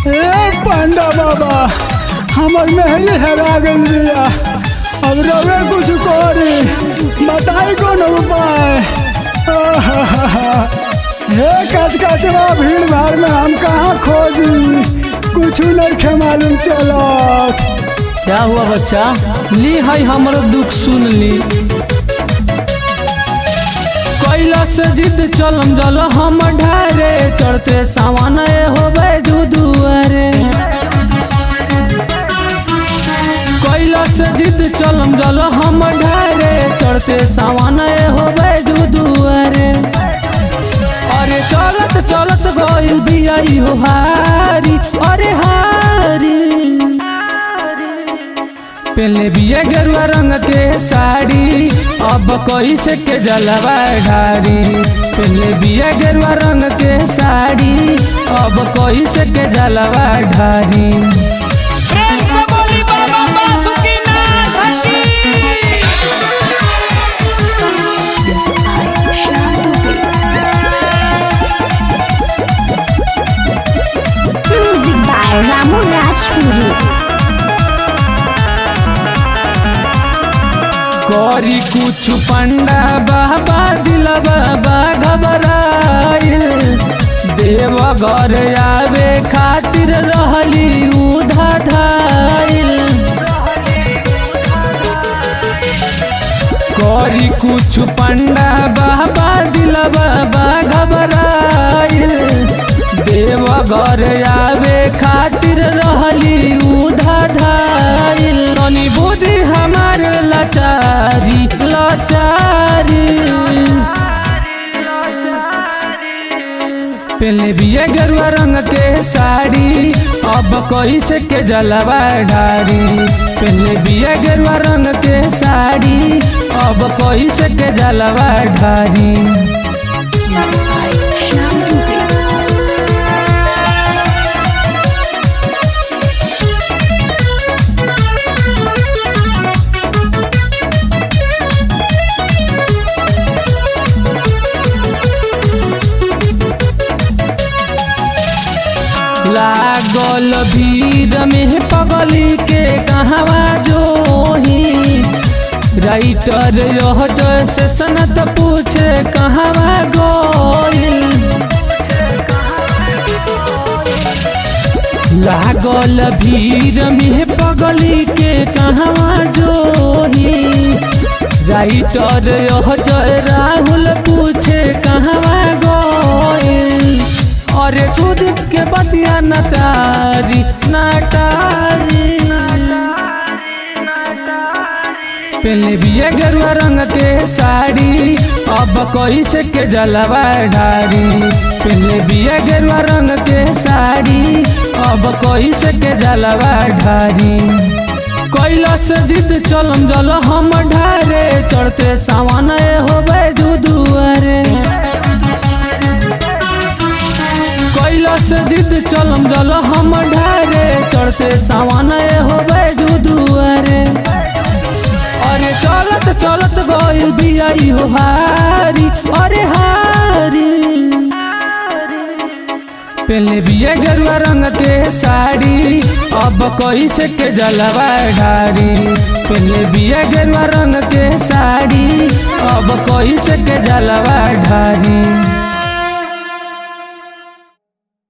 पंडा बाबा हमर मेहरी हेरा गइल बिया। अब रवे कुछ करी बताई कौन उपाय। हे कचकचवा भीड़ भाड़ में हम कहाँ खोजी, कुछ नहीं मालूम चलत। क्या हुआ बच्चा? ली है हमरो दुख सुन ली। कैलाश जिद चलम जल हम ढारे, चढ़ते सावन होबे दुआरे। कैलाश जिद चलम जल हम ढारे, चढ़ते सावन होबे दुआरे। अरे चलत चलत गइल बिया हो हारी, अरे हारी। पहले बिया गेरुआ रंग के साड़ी, अब कैसे के जलवा ढारी। पहले बिया गेरुआ रंग के साड़ी, अब कैसे के जलवा ढारी। Music by Ramu Rajpuri. करी कुछ पंडा बाबा दिल बाबा घबराइल। देव घर आवे खातिर रहली उधाइल। करी कुछ पंडा बाबा दिल बाबा घबराइल। देव घर आवे खातिर रहली उधाइल। तनी बुझी हमार लाचारी लाचारी। पहले बिया गेरुआ रंग के साड़ी, अब कैसे के जलवा ढारी। पहले बिया गेरुआ रंग के साड़ी, अब कैसे के जलवा ढारी। लागल भीड़ में पगली के कहवा जोही। राइटर यह जैसे सनत पूछे कहवा गोइल। लागल भीड़ में पगली के कहवा जोही। राइटर यह जय राहुल पूछे कहवा गोइल। अरे सुदीप के बतिया नटारी नटारी। पहले बिया गेरुआ रंग के साड़ी, अब कैसे के जलवा ढारी। पहले बिया गेरुआ रंग के साड़ी, अब कैसे के जलवा ढारी। कैलाश जिद चलम जल हम ढारे, चढ़ते सावन होबे दुआरे। कैलाश जिद चलम जल हम ढारे, चढ़ते सावन होबे दुआरे। अरे चलत चलत गइल बिया हो हारी, अरे हारी। पहले बिया गेरुआ रंग के साड़ी, अब कैसे के जलवा ढारी। पहले बिया गेरुआ रंग के साड़ी, अब कैसे के जलवा ढारी।